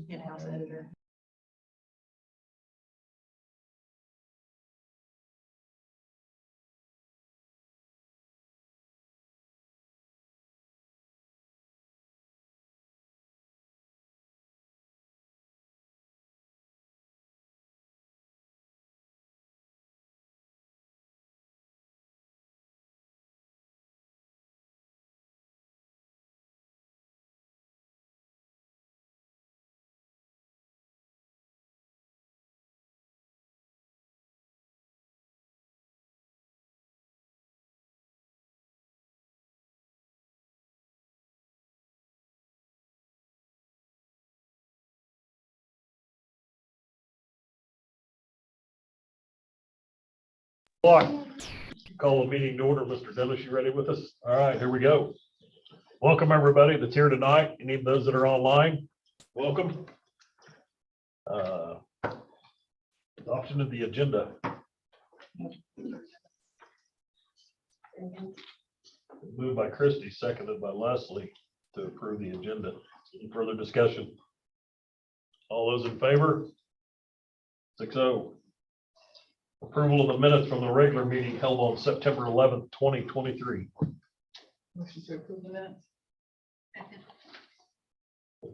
in-house editor. Call the meeting to order. Mr. Dennis, you ready with us? All right, here we go. Welcome everybody that's here tonight. Any of those that are online, welcome. Adoption of the agenda. Moved by Christie, seconded by Leslie to approve the agenda. Any further discussion? All those in favor? 6-0. Approval of the minutes from the regular meeting held on September 11th, 2023. Motion to approve the minutes.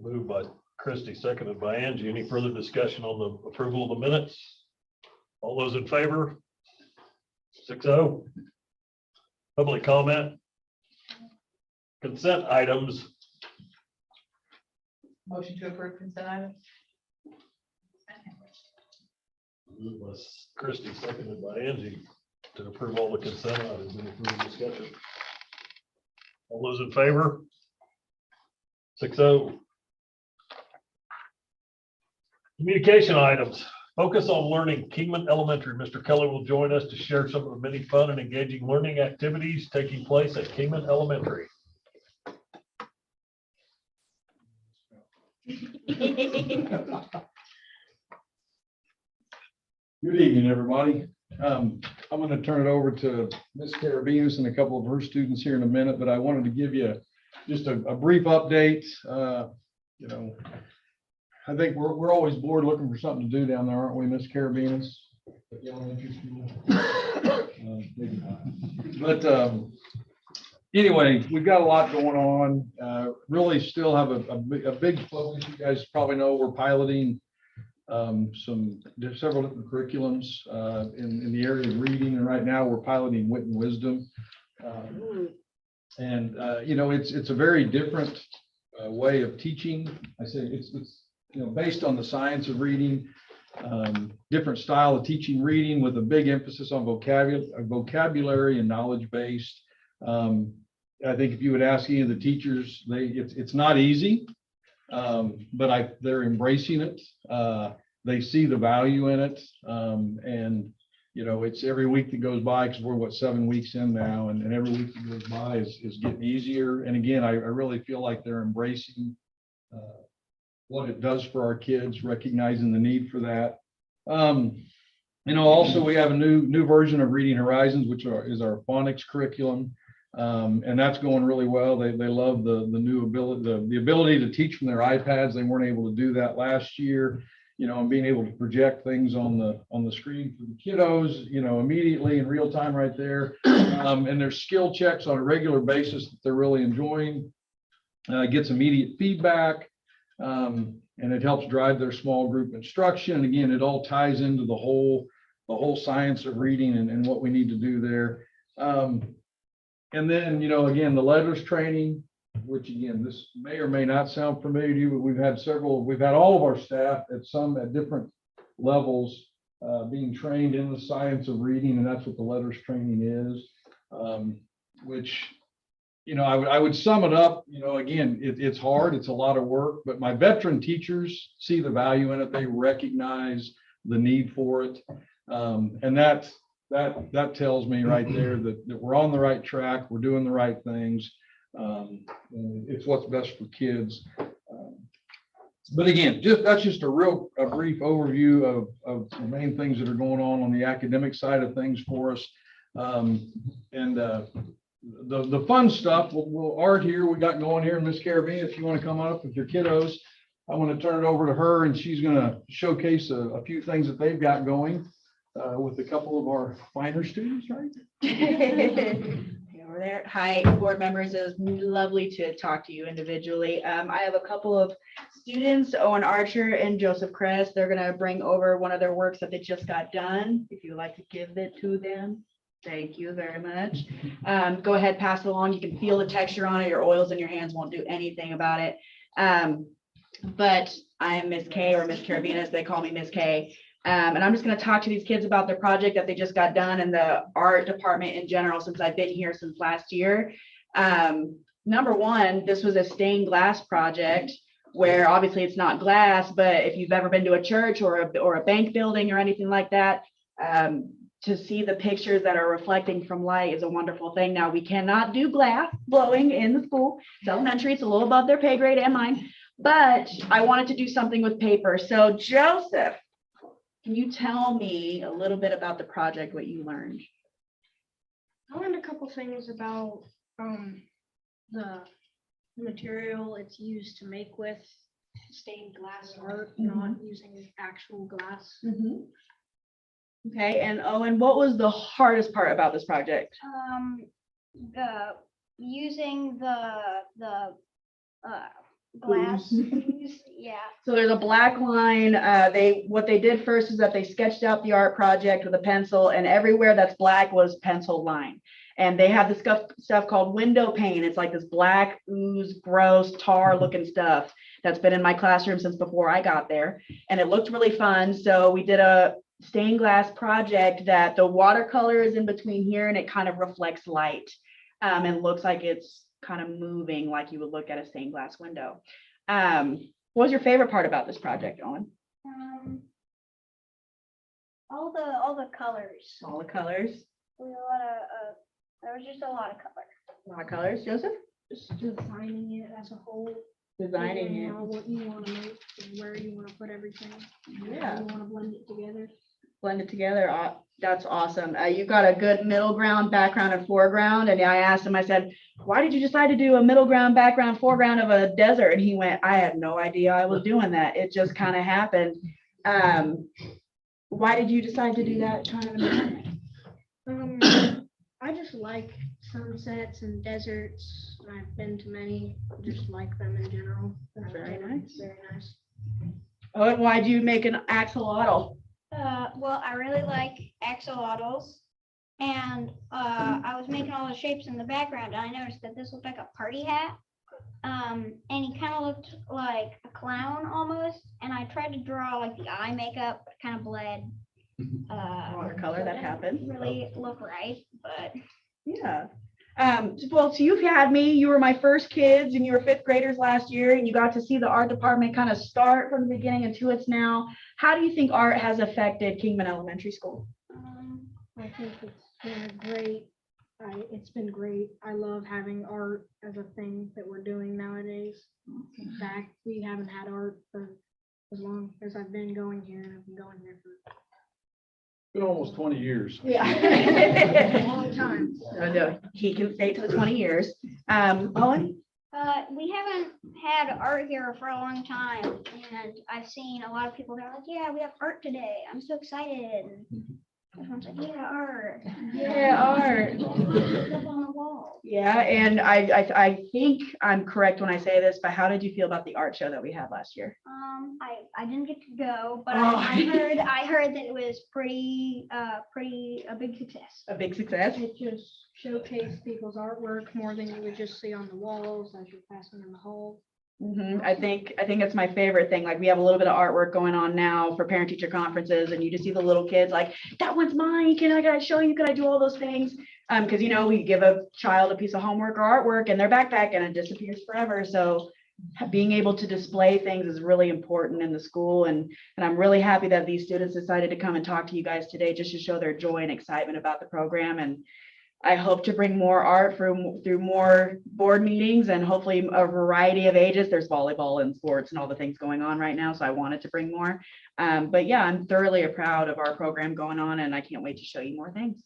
Moved by Christie, seconded by Angie. Any further discussion on the approval of the minutes? All those in favor? 6-0. Public comment. Consent items. Motion to approve consent items. Moved by Christie, seconded by Angie to approve all the consent items. Any further discussion? All those in favor? 6-0. Communication items. Focus on learning. Kingman Elementary. Mr. Keller will join us to share some of the many fun and engaging learning activities taking place at Kingman Elementary. Good evening, everybody. I'm going to turn it over to Ms. Carabinas and a couple of her students here in a minute, but I wanted to give you just a brief update. You know, I think we're always bored looking for something to do down there, aren't we, Ms. Carabinas? Maybe not. But anyway, we've got a lot going on. Really still have a big focus. You guys probably know we're piloting several different curriculums in the area of reading, and right now we're piloting wit and wisdom. You know, it's a very different way of teaching. I say it's you know, based on the science of reading, different style of teaching reading with a big emphasis on vocabulary and knowledge based. I think if you would ask any of the teachers, it's not easy, but they're embracing it. They see the value in it, and you know, it's every week that goes by, because we're 7 weeks in now, and every week that goes by is getting easier. And again, I really feel like they're embracing what it does for our kids, recognizing the need for that. You know, also we have a new version of Reading Horizons, which is our phonics curriculum. And that's going really well. They love the new ability, the ability to teach from their iPads. They weren't able to do that last year, you know, and being able to project things on the screen for the kiddos, you know, immediately in real time right there. And there's skill checks on a regular basis that they're really enjoying. Gets immediate feedback, and it helps drive their small group instruction. And again, it all ties into the whole science of reading and what we need to do there. And then, you know, again, the letters training, which again, this may or may not sound familiar to you, but we've had all of our staff at different levels being trained in the science of reading, and that's what the letters training is, which, you know, I would sum it up, you know, again, it's hard, it's a lot of work, but my veteran teachers see the value in it. They recognize the need for it. And that tells me right there that we're on the right track, we're doing the right things. And it's what's best for kids. But again, that's just a brief overview of the main things that are going on the academic side of things for us. The fun stuff, we'll Art here, we got going here, Miss Carabina, if you want to come up with your kiddos. I want to turn it over to her, and she's going to showcase a few things that they've got going with a couple of our finer students, right? Over there. Hi, board members. It was lovely to talk to you individually. I have a couple of students, Owen Archer and Joseph Kress. They're going to bring over one of their works that they just got done. If you'd like to give it to them. Thank you very much. Go ahead, pass it along. You can feel the texture on it. Your oils in your hands won't do anything about it. But I am Miss K, or Miss Carabinas. They call me Miss K. And I'm just going to talk to these kids about their project that they just got done in the art department in general, since I've been here since last year. Number one, this was a stained glass project where obviously it's not glass, but if you've ever been to a church or a bank building or anything like that, to see the pictures that are reflecting from light is a wonderful thing. Now, we cannot do glass blowing in the school. It's elementary, it's a little above their pay grade and mine, but I wanted to do something with paper. So Joseph, can you tell me a little bit about the project, what you learned? I learned a couple things about the material it's used to make with stained glass art, not using actual glass. Okay, and Owen, what was the hardest part about this project? Using the glass. Yeah. So there's a black line. What they did first is that they sketched out the art project with a pencil, and everywhere that's black was pencil line. And they have this stuff called window pane. It's like this black ooze, gross, tar looking stuff that's been in my classroom since before I got there. And it looked really fun. So we did a stained glass project that the watercolor is in between here, and it kind of reflects light and looks like it's kind of moving like you would look at a stained glass window. What was your favorite part about this project, Owen? All the colors. All the colors. There was just a lot of color. A lot of colors, Joseph? Just designing it as a whole. Designing figuring it. out what you want to make and where you want to put everything. Yeah. How you want to blend it together. Blend it together. That's awesome. You got a good middle ground, background, and foreground. And I asked him, I said, why did you decide to do a middle ground, background, foreground of a desert? And he went, I had no idea I was doing that. It just kind of happened. Why did you decide to do that kind of environment? I just like sunsets and deserts. I've been to many, just like them in general. Very nice. Very nice. Oh, and why'd you make an axolotl? Well, I really like axolotls, and I was making all the shapes in the background, and I noticed that this looked like a party hat, and he kind of looked like a clown almost, and I tried to draw like the eye makeup, but kind of bled. Watercolor, that didn't happened. really look right, but Yeah. Well, so you've had me, you were my first kids and you were fifth graders last year, and you got to see the art department kind of start from the beginning and to its now. How do you think art has affected Kingman Elementary School? I think it's been great. I love having art as a thing that we're doing nowadays. In fact, we haven't had art for as long as I've been going here, and I've been going here for Been almost 20 years. a Yeah. long time. No, he can stay to the 20 years. Owen? we haven't had art here for a long time, and I've seen a lot of people that are like, yeah, we have art today. I'm so excited. Everyone's like, yeah, art. Yeah, art. Stuff on the wall. Yeah, and I think I'm correct when I say this, but how did you feel about the art show that we had last year? I didn't get to go, but Oh. I heard that it was a big success. A big success? It just showcased people's artwork more than you would just see on the walls as you're passing in the hall. I think it's my favorite thing. Like, we have a little bit of artwork going on now for parent teacher conferences, and you just see the little kids like, that one's mine. Can I show you? Can I do all those things? Because we give a child a piece of homework or artwork in their backpack and it disappears forever. So being able to display things is really important in the school, and I'm really happy that these students decided to come and talk to you guys today just to show their joy and excitement about the program. And I hope to bring more art through more board meetings, and hopefully a variety of ages. There's volleyball and sports and all the things going on right now, so I wanted to bring more. But yeah, I'm thoroughly proud of our program going on, and I can't wait to show you more things.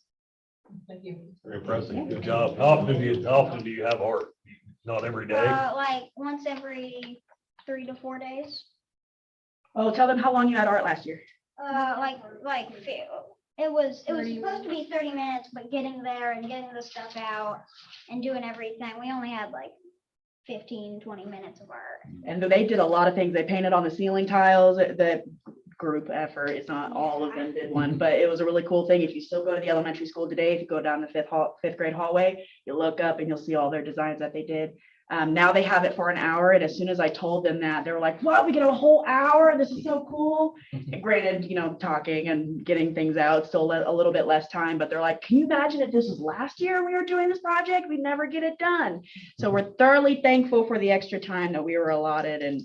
Thank you. Very impressive. Good job. How often do you have art? Not every day? Like once every 3 to 4 days. Oh, tell them how long you had art last year. It was supposed to be 30 minutes, but getting there and getting the stuff out and doing everything, we only had like 15, 20 minutes of art. And they did a lot of things. They painted on the ceiling tiles. The group effort, it's not all of them did one, but it was a really cool thing. If you still go to the elementary school today, if you go down the fifth grade hallway, you look up and you'll see all their designs that they did. Now they have it for an hour. And as soon as I told them that, they were like, "What? We get a whole hour? This is so cool." And granted, talking and getting things out, still a little bit less time, but they're like, "Can you imagine if this was last year we were doing this project? We'd never get it done." So we're thoroughly thankful for the extra time that we were allotted, and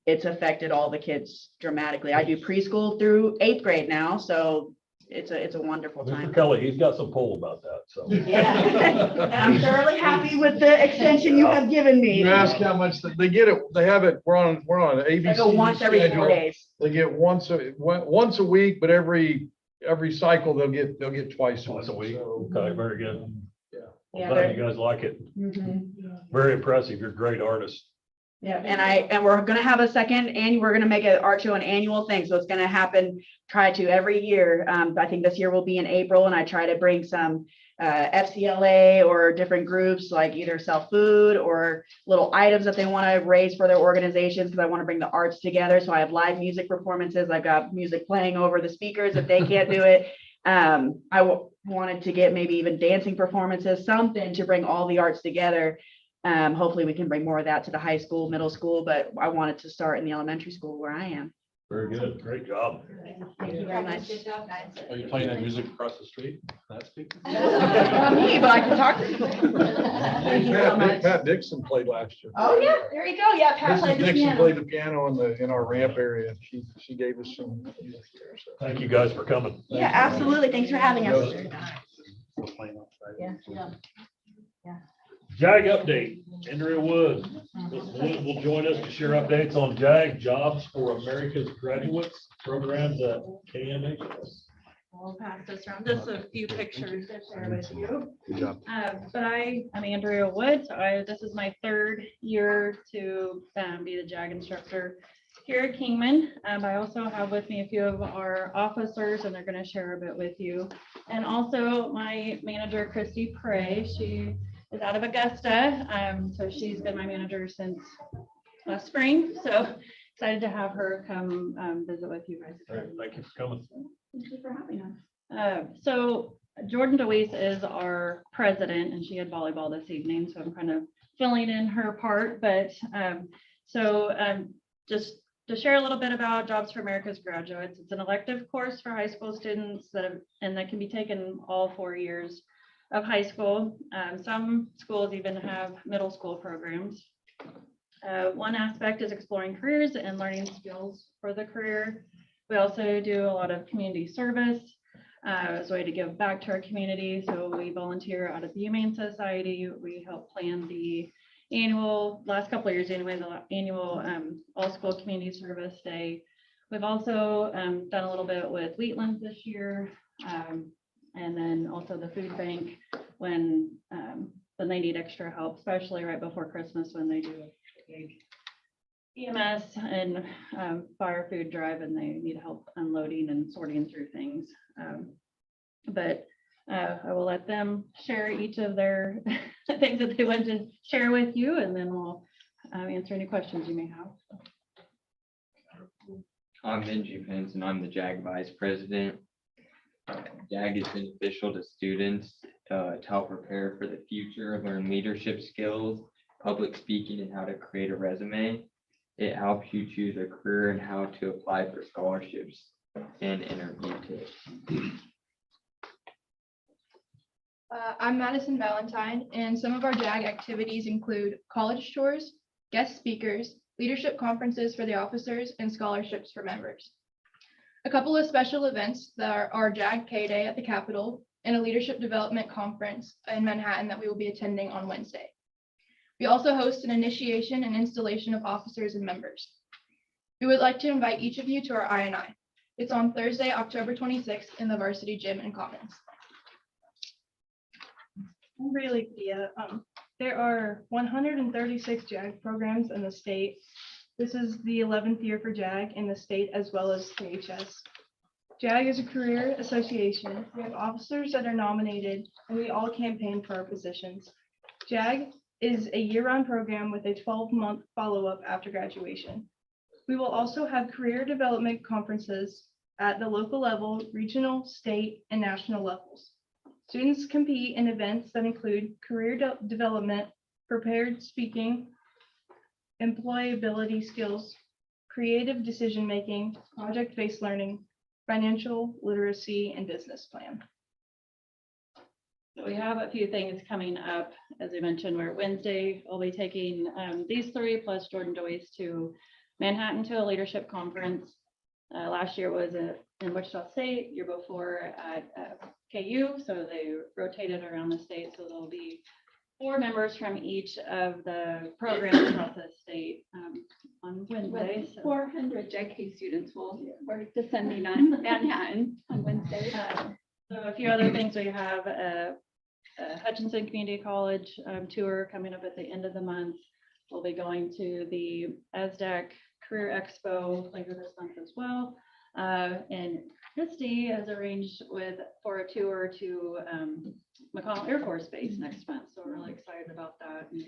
it's affected all the kids dramatically. I do preschool through 8th grade now, so it's a wonderful time. Mr. Kelly, he's got some pull about that, so. Yeah, and I'm thoroughly happy with the extension you have given me. You ask how much they get it, they have it, we're on an I ABC go once every 4 schedule. days. They get once a week, but every cycle they'll get twice Twice a week. So, Okay, very good. Yeah. Yeah, Well, glad you guys like it. Mhm. Very impressive. You're a great artist. Yeah, and we're gonna have a second, and we're gonna make an art show an annual thing, so it's gonna happen, try to every year. I think this year will be in April, and I try to bring some FCLA or different groups, like either sell food or little items that they want to raise for their organizations, because I want to bring the arts together. So I have live music performances. I've got music playing over the speakers if they can't do it. Wanted to get maybe even dancing performances, something to bring all the arts together. Hopefully we can bring more of that to the high school, middle school, but I wanted to start in the elementary school where I am. Very good. Great job. Thank you very much. Are you playing that music across the street? That's big. Not me, but I can talk to people. Thank you so much. Pat Dixon played last year. Oh, yeah, there you go. Yeah, Pat Mrs. played the Dixon piano. played the piano in our ramp area. She gave us some music there. So. Thank you guys for coming. Yeah, absolutely. Thanks for having us. JAG update. Andrea Wood will join us to share updates on JAG, Jobs for America's Graduates programs at KMHS. I'll pass this around, just a few pictures to share with you. Good job. But I'm Andrea Wood. This is my 3rd year to be the JAG instructor here at Kingman. I also have with me a few of our officers, and they're going to share a bit with you. And also my manager, Christy Prey, she is out of Augusta. So she's been my manager since last spring. So excited to have her come visit with you guys. All right, thank you for coming. Thank you for having us. So Jordan DeWeese is our president, and she had volleyball this evening, so I'm kind of filling in her part. But just to share a little bit about Jobs for America's Graduates, it's an elective course for high school students that can be taken all 4 years of high school. Some schools even have middle school programs. One aspect is exploring careers and learning skills for the career. We also do a lot of community service as a way to give back to our community. So we volunteer out at the Humane Society. We help plan the last couple of years anyway, the annual all school community service day. We've also done a little bit with Wheatland this year. And then also the food bank when they need extra help, especially right before Christmas when they do a big EMS and fire food drive and they need help unloading and sorting through things. But I will let them share each of their things that they want to share with you, and then we'll answer any questions you may have. I'm Benji Pence, and I'm the JAG Vice President. JAG is beneficial to students to help prepare for the future, learn leadership skills, public speaking, and how to create a resume. It helps you choose a career and how to apply for scholarships and interview tips. I'm Madison Valentine, and some of our JAG activities include college tours, guest speakers, leadership conferences for the officers, and scholarships for members. A couple of special events that are our JAG K-Day at the Capitol and a leadership development conference in Manhattan that we will be attending on Wednesday. We also host an initiation and installation of officers and members. We would like to invite each of you to our I&I. It's on Thursday, October 26th in the Varsity Gym and Commons. I'm really Leah. There are 136 JAG programs in the state, This is the 11th year for JAG in the state as well as KHS. JAG is a career association. We have officers that are nominated and we all campaign for our positions. JAG is a year-round program with a 12-month follow-up after graduation. We will also have career development conferences at the local level, regional, state, and national levels. Students compete in events that include career development, prepared speaking, employability skills, creative decision-making, project-based learning, financial literacy, and business plan. So we have a few things coming up. As I mentioned, we're Wednesday, we'll be taking these three plus Jordan Joyce to Manhattan to a leadership conference. Last year was in Wichita State, year before at KU, so they rotated around the state. So there'll be 4 members from each of the programs across the state on Wednesday. So 400 JK students we're descending on Manhattan on Wednesday. So a few other things, we have a Hutchinson Community College tour coming up at the end of the month. We'll be going to the ASDAC Career Expo later this month as well. And Christy has arranged for a tour to McConnell Air Force Base next month. So we're really excited about that. And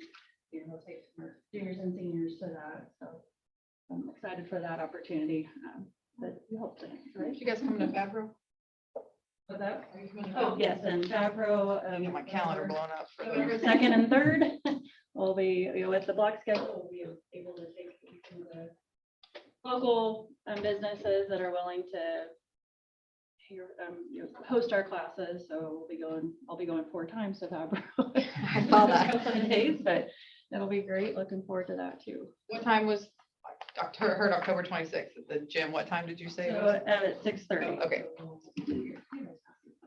we'll take some juniors and seniors to that. So I'm excited for that opportunity. But we hope to, right? You guys coming to Favreau? For that? Oh, yes, and Favreau. Get my calendar blown up for November the. 2nd and 3rd, we'll be, with the block schedule, we'll be able to take some of the local businesses that are willing to host our classes. So I'll be going 4 times to Favreau. I saw that. Couple of days, but it'll be great. Looking forward to that too. What time was, heard October 26th at the gym. What time did you say? it So was? at 6:30. Okay.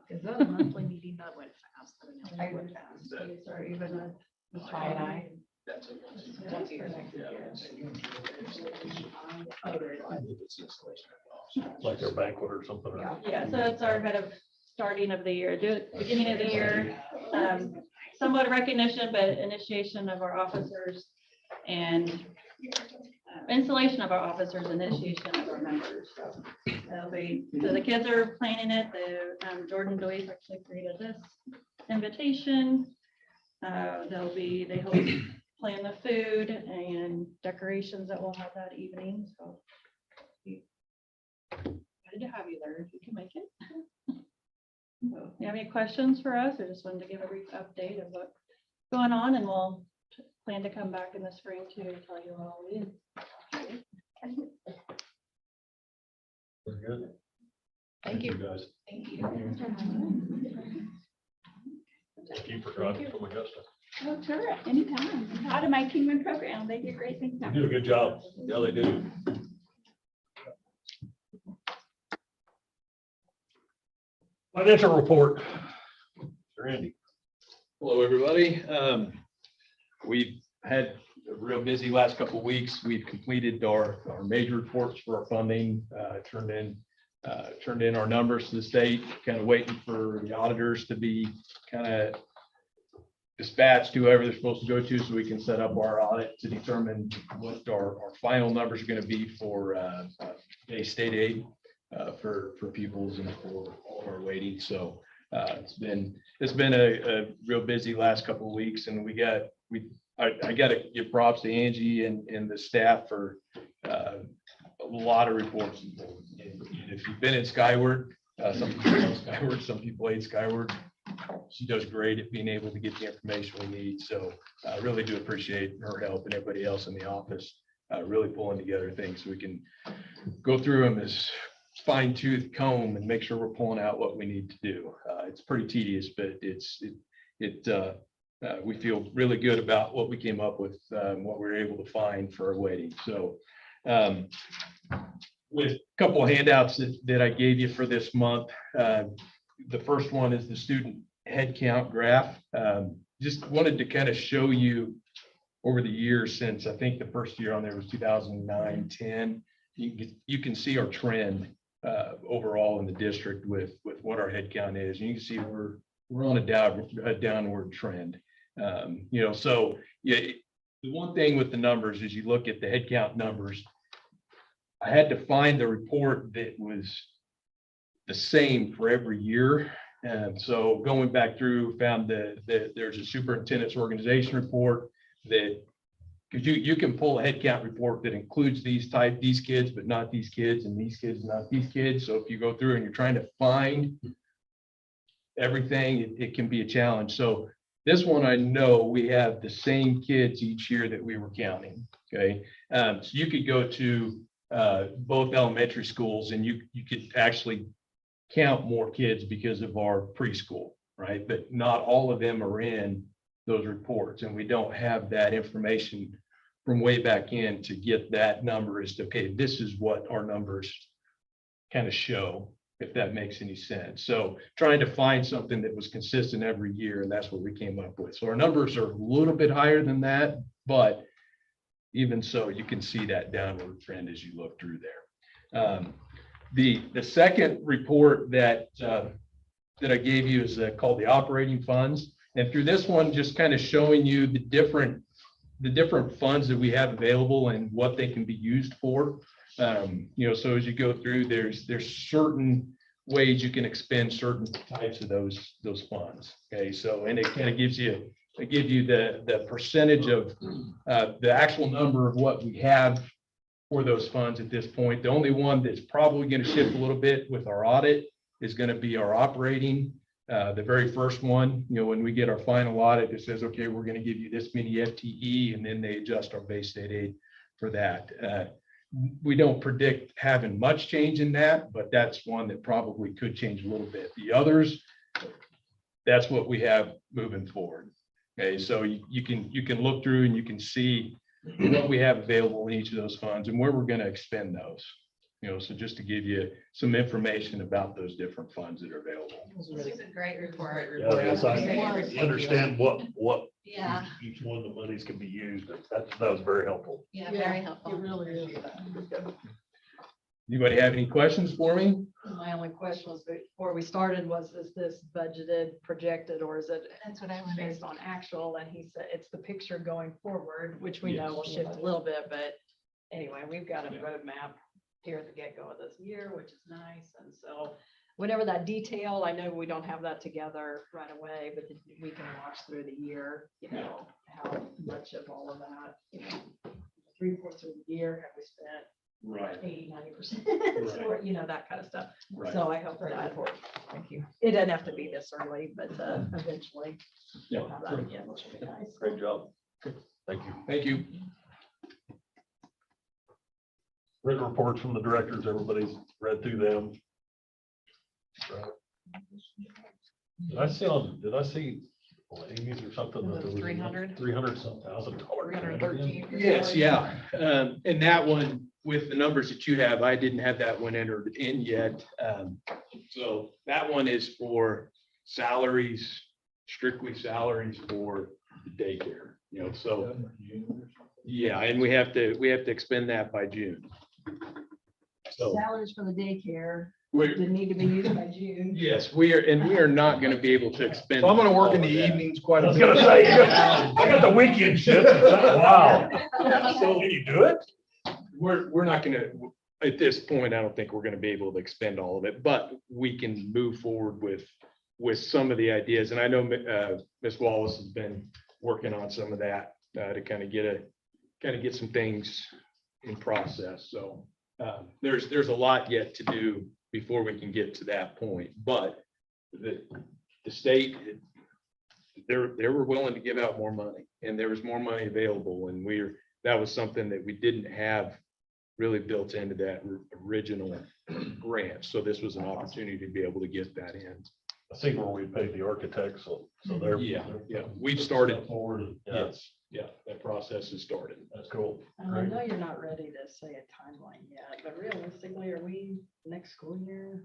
Is that a monthly meeting that went fast? I went fast. Sorry, even Try and I. Once a year. Like their banquet or something. or- Yeah, so it's our kind of starting of the year, beginning of the year, somewhat recognition, but initiation of our officers and installation of our officers, initiation of our members. So the kids are planning it. The Jordan Joyce actually created this invitation. They hope plan the food and decorations that we'll have that evening. So excited to have you there if you can make it. So, you have any questions for us? I just wanted to give a brief update of what's going on, and we'll plan to come back in the spring to tell you all we did. Very good. Thank you. Guys. Thank you. Thank you for driving from Augusta. Oh, sure, anytime. Out of my Kingman program, they do great things. You do a good job. Yeah, they do. Financial report. Randy. Hello, everybody. We've had a real busy last couple of weeks. We've completed our major reports for our funding, turned in our numbers to the state, kind of waiting for the auditors to be kind of dispatched to whoever they're supposed to go to so we can set up our audit to determine what our final numbers are going to be for state aid for pupils and for all of our waiting. So it's been a real busy last couple of weeks, and I got to give props to Angie and the staff for a lot of reports. And if you've been in Skyward, some people know Skyward, some people hate Skyward. She does great at being able to get the information we need. So I really do appreciate her help and everybody else in the office really pulling together things so we can go through them as fine tooth comb and make sure we're pulling out what we need to do. It's pretty tedious, but we feel really good about what we came up with, what we were able to find for our waiting. So with a couple of handouts that I gave you for this month, the first one is the student headcount graph. Just wanted to kind of show you over the years since I think the first year on there was 2009, 10. You can see our trend overall in the district with what our headcount is. And you can see we're on a downward trend. So yeah, the one thing with the numbers is you look at the head count numbers. I had to find the report that was the same for every year. And so going back through, found that there's a superintendent's organization report that, because you can pull a head count report that includes these kids, but not these kids, and these kids, not these kids. So if you go through and you're trying to find everything, it can be a challenge. So this one, I know we have the same kids each year that we were counting, okay? So you could go to both elementary schools and you could actually count more kids because of our preschool, right? But not all of them are in those reports, and we don't have that information from way back in to get that number as to, okay, this is what our numbers kind of show, if that makes any sense. So trying to find something that was consistent every year, and that's what we came up with. So our numbers are a little bit higher than that, but even so, you can see that downward trend as you look through there. The second report that I gave you is called the operating funds. And through this one, just kind of showing you the different funds that we have available and what they can be used for. So as you go through, there's certain ways you can expend certain types of those funds. Okay, so, and it kind of gives you the percentage of the actual number of what we have for those funds at this point. The only one that's probably going to shift a little bit with our audit is going to be our operating. The very first one, when we get our final audit, it says, okay, we're going to give you this many FTE, and then they adjust our base state aid for that. We don't predict having much change in that, but that's one that probably could change a little bit. The others, that's what we have moving forward. Okay, so you can look through and you can see what we have available in each of those funds and where we're going to expend those. So just to give you some information about those different funds that are available. This is a great report. Yeah, yes, I Thank understand what Yeah, each one of the monies can be used. That was very helpful. yeah, very helpful. Anybody have any questions for me? My only question was before we started was, is this budgeted, projected, or is it That's what I wondered. based on actual? And he said it's the picture going forward, which we know Yes. will shift a little bit, but anyway, we've got a roadmap here at the get-go of this year, which is nice. And so whenever that detail, I know we don't have that together right away, but we can watch through the year, how much of all of that, 3/4 of the year have we spent Right. 80-90%, Right. or, that kind of stuff. Right. So I hope that, thank you. It doesn't have to be this early, but eventually Yeah. we'll have that again, which will be nice. Great job. Thank you. Thank you. Written reports from the directors, everybody's read through them. Did I see Amy's or something? that there was 300? 300 some thousand dollars. 313. Yes, yeah. And that one, with the numbers that you have, I didn't have that one entered in yet. So that one is for salaries, strictly salaries for the daycare, so. Yeah, and we have to expend that by June. So Salaries for the daycare we're, didn't need to be used by June. yes, we are not going to be able to expend. So I'm gonna work in the all of that. evenings quite I a was bit. gonna say, I got the weekend shift. Wow. Can you do it? We're not gonna, at this point, I don't think we're gonna be able to expend all of it, but we can move forward with some of the ideas. And I know Ms. Wallace has been working on some of that to kind of get some things in process. So there's a lot yet to do before we can get to that point, but the state, they were willing to give out more money, and there was more money available, and that was something that we didn't have really built into that original grant. So this was an opportunity to be able to get that in. I see where we paid the architects, so they're. Yeah, we've started. Forward. Yes, yeah, that process has started. That's cool. And I know you're not ready to say a timeline yet, but realistically, are we next school year?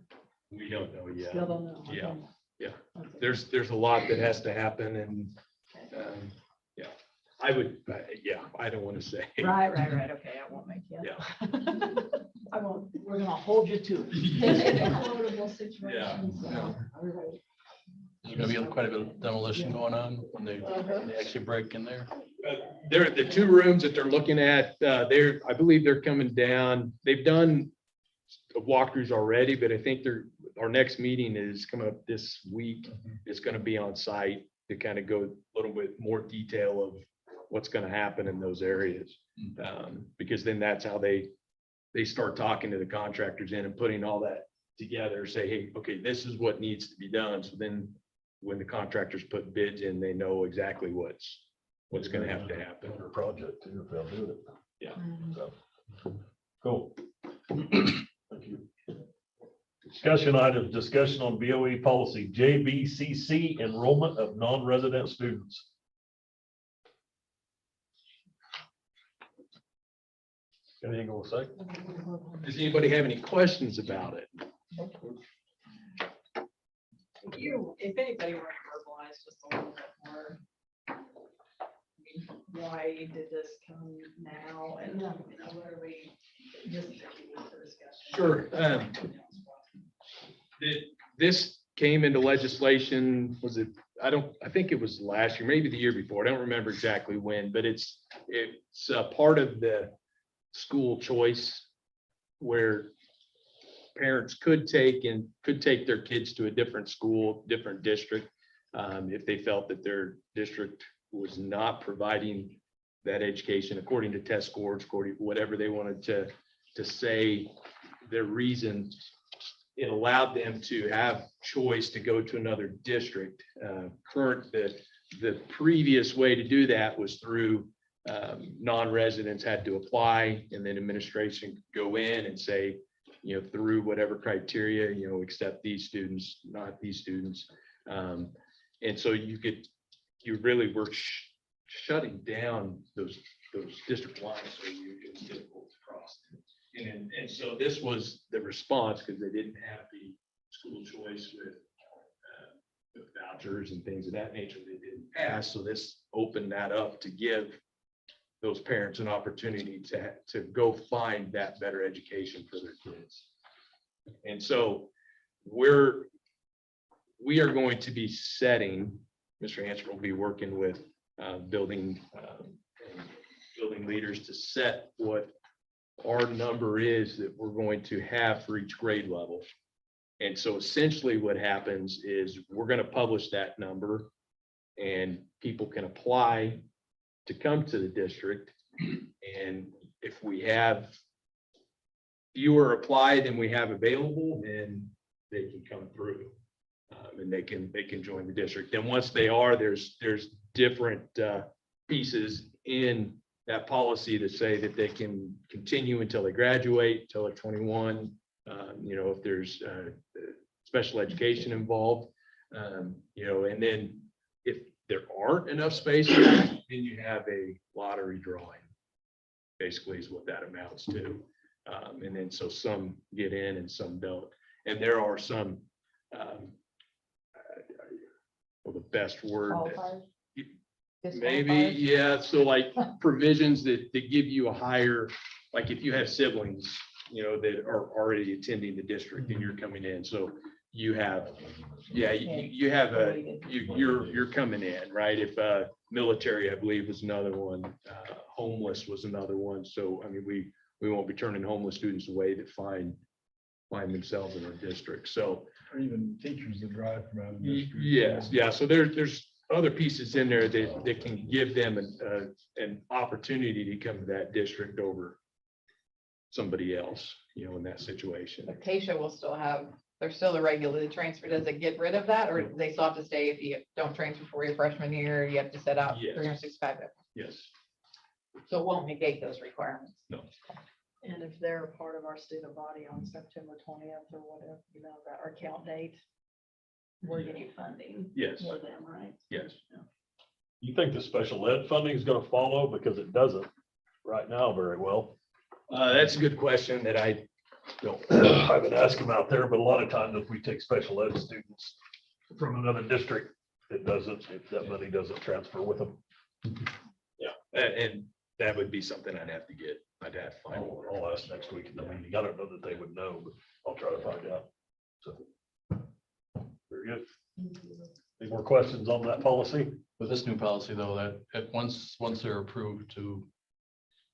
We don't know yet. Still don't know. Yeah, Okay. yeah. Okay. There's a lot that has to happen, and yeah, I don't want to say. Right, okay, I won't make you. Yeah. I won't, we're gonna hold you to. It's a quotable situation, so, Yeah. all right. There's gonna be quite a bit of demolition going on when they actually break in there. they're the two rooms that they're looking at, I believe they're coming down. They've done walkthroughs already, but I think our next meeting is coming up this week. It's gonna be on site to kind of go a little bit more detail of what's gonna happen in those areas. Because then that's how they start talking to the contractors in and putting all that together, say, hey, okay, this is what needs to be done. So then when the contractors put bids in, they know exactly what's gonna have to happen. Better project too, if they'll do it. Yeah. So, cool. Thank you. Discussion items, discussion on BOE policy, JBCC enrollment of non-resident students. Anything you want to say? Does anybody have any questions about it? If anybody were to verbalize just a little bit more, I mean, why did this come now, and what are we, just for discussion? Sure. This came into legislation, I think it was last year, maybe the year before. I don't remember exactly when, but it's a part of the school choice where parents could take their kids to a different school, different district, if they felt that their district was not providing that education according to test scores, according to whatever they wanted to say their reason. It allowed them to have choice to go to another district. The previous way to do that was through non-residents had to apply, and then administration could go in and say, through whatever criteria, accept these students, not these students. And so you really were shutting down those district lines, so it was difficult to cross. And so this was the response, because they didn't have the school choice with vouchers and things of that nature. They didn't pass. So this opened that up to give those parents an opportunity to go find that better education for their kids. And so we are going to be setting, Mr. Hanson will be working with building leaders to set what our number is that we're going to have for each grade level. And so essentially what happens is we're going to publish that number, and people can apply to come to the district. And if we have fewer apply than we have available, then they can come through, and they can join the district. And once they are, there's different pieces in that policy to say that they can continue until they graduate, until they're 21. If there's special education involved, and then if there aren't enough spaces, then you have a lottery drawing, basically is what that amounts to. And then so some get in and some don't. And there are some, the best word. Maybe, yeah. So like provisions that give you a higher, like if you have siblings, that are already attending the district and you're coming in. So you have, you're coming in, right? If military, I believe, was another one. Homeless was another one. So, I mean, we won't be turning homeless students away that find themselves in our district. So, Or even teachers that drive from out of district. yes, yeah. So there's other pieces in there that can give them an opportunity to come to that district over somebody else, in that situation. But Tasha will still have, there's still a regulated transfer. Does it get rid of that, or do they still have to stay if you don't transfer for your freshman year, you have to set out Yes. 365? Yes. So it won't negate those requirements. No. And if they're a part of our student body on September 20th or whatever, that our count date, we're getting funding Yes. for them, right? Yes. You think the special ed funding is going to follow, because it doesn't right now very well? That's a good question that I don't. I've been asking out there, but a lot of times if we take special ed students from another district, that money doesn't transfer with them. Yeah, and that would be something I'd have to find. I'll ask next week in the meeting. I don't know that they would know, but I'll try to find out. So, very good. Any more questions on that policy? with this new policy though, that once they're approved to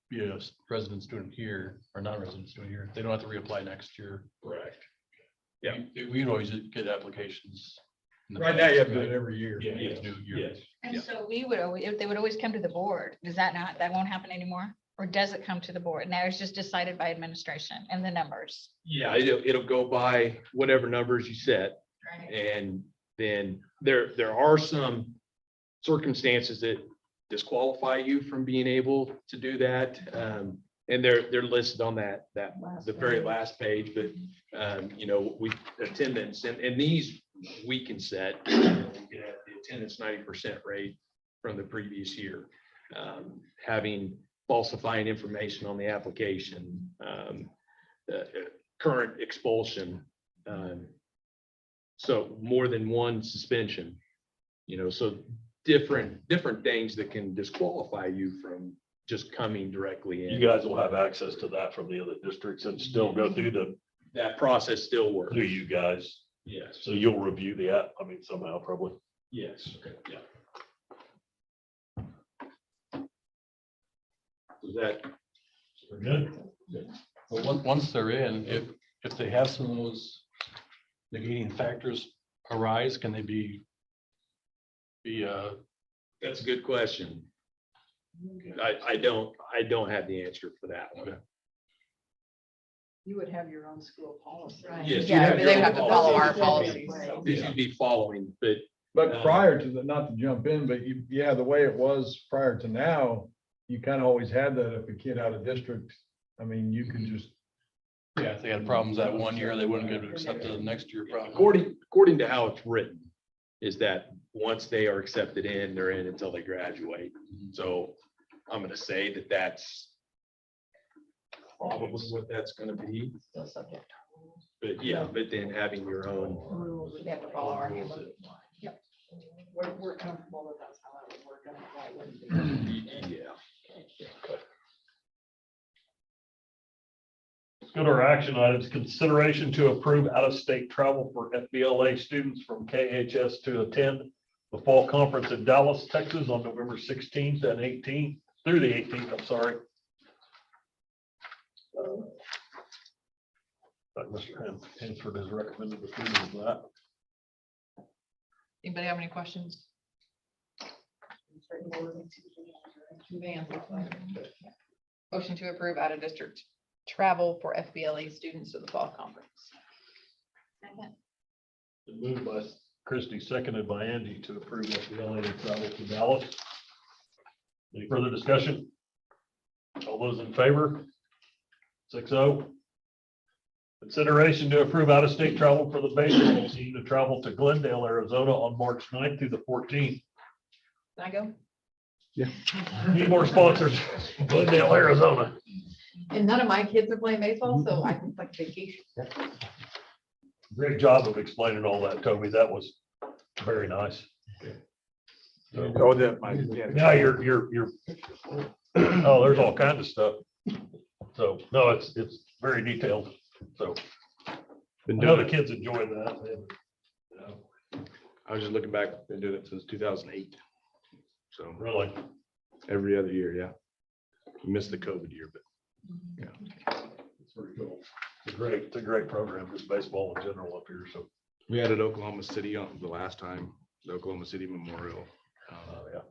be a resident student here or non-resident student here, they don't have to reapply next year. Correct. Yeah. We'd always get applications. in the Right now, you have past, to do right? it every year. Yeah, you have to do it yearly. And Yeah. so we would always, they would always come to the board. Does that not, that won't happen anymore? Or does it come to the board? Now it's just decided by administration and the numbers. Yeah, it'll go by whatever numbers you set. Right. And then there are some circumstances that disqualify you from being able to do that. And they're listed on the very last page, but you know, attendance and these we can set, you know, we can have the attendance 90% rate from the previous year. Having falsifying information on the application, current expulsion. So more than one suspension, you know, so different things that can disqualify you from just coming directly You in. guys will have access to that from the other districts and still go through That process still works. through you guys. Yes, So you'll review the app, I mean, somehow probably. yes, yeah. Is that, We're good. But once they're in, if they have some of those negating factors arise, can they be that's a good question. I don't have the answer for that one. You would have your own school policy. Yes, you Yeah, have but your they own have to follow our policy. policies. You should be following, but But prior to the, not to jump in, but yeah, the way it was prior to now, you kind of always had that if a kid out of district, I mean, you could just. yeah, if they had problems that one year, they wouldn't get accepted the next year probably. according to how it's written, is that once they are accepted in, they're in until they graduate. So I'm gonna say that that's probably what that's gonna be. Still subject. But yeah, but then having your own. Rules. They have to follow our handbook. We're comfortable that that's how that would work. I don't know why it wouldn't be. Yeah. Let's go to our action items. Consideration to approve out-of-state travel for FBLA students from KHS to attend the fall conference in Dallas, Texas on November 16th and 18th through the 18th, I'm sorry. Mr. Hansford has recommended approval of that. Anybody have any questions? Motion to approve out of district travel for FBLA students to the fall conference. Been moved by Christie, seconded by Angie to approve FBLA to travel to Dallas. Any further discussion? All those in favor? 6-0. Consideration to approve out-of-state travel for the baseball team to travel to Glendale, Arizona on March 9th through the 14th. Can I go? Need more sponsors. Glendale, Arizona. And none of my kids are playing baseball, so I can like vacation. Great job of explaining all that, Toby. That was very nice. Oh, Yeah, you're, oh, there's all kinds of stuff. So, no, it's very detailed. So I know the kids enjoy that. I was just looking back, been doing it since 2008. So Really. every other year, yeah. We missed the COVID year, but It's pretty cool. It's a great program, just baseball in general up here. So, We had it Oklahoma City on the last time, the Oklahoma City Memorial. yeah.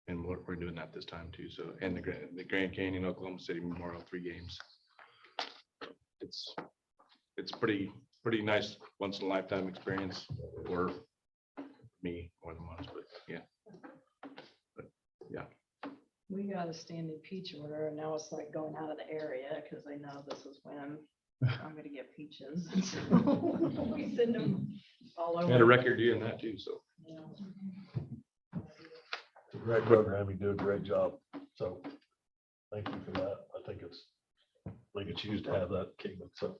And we're doing that this time too. So, and the Grand Canyon, Oklahoma City Memorial, 3 games. It's pretty nice, once in a lifetime experience for me more than once, but yeah. We got a standing peach order and now it's like going out of the area because they know this is when I'm gonna get peaches. So we send them all over. Had a record year in that too, so. Yeah. It's a great program. You do a great job. So thank you for that. I think it's huge to have that, Kingman. So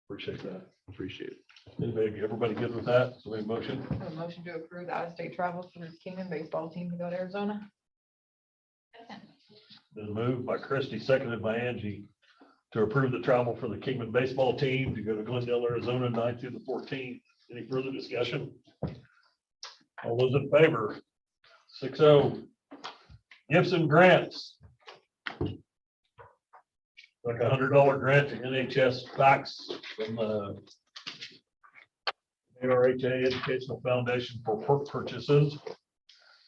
appreciate that. Appreciate it. Everybody good with that? So we have a motion? A motion to approve the out-of-state travel for the Kingman baseball team to go to Arizona. Been moved by Christie, seconded by Angie to approve the travel for the Kingman baseball team to go to Glendale, Arizona, 9th through the 14th. Any further discussion? All those in favor, 6-0. Gifts and grants. Like $100 grant to NHS Facts from the ARHA Educational Foundation for pork purchases.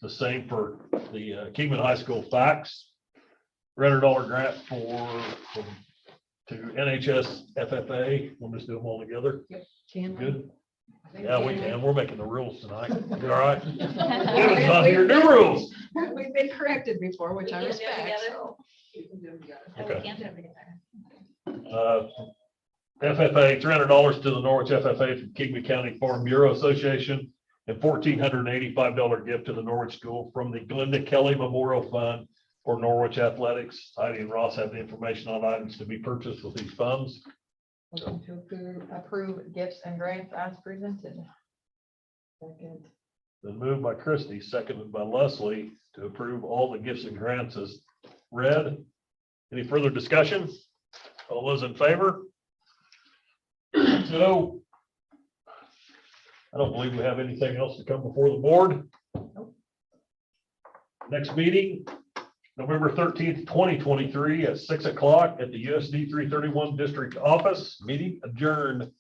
The same for the Kingman High School Facts. $300 grant to NHS FFA. We'll just do them all together. Can we? Good. Yeah, we can. We're making the rules tonight. You all right? Kevin's on here, new rules. We've been corrected before, which I We can do it respect. together. So we can do them together. Oh, we Okay. can't do it together. FFA, $300 to the Norwich FFA from Kingman County Farm Bureau Association, and $1,485 gift to the Norwich School from the Glenda Kelly Memorial Fund for Norwich Athletics. Heidi and Ross have the information on items to be purchased with these funds. Motion to approve gifts and grants as presented. Second. Been moved by Christie, seconded by Leslie to approve all the gifts and grants as read. Any further discussion? All those in favor? So I don't believe we have anything else to come before the board. Next meeting, November 13th, 2023 at 6 o'clock at the USD 331 District Office. Meeting adjourned.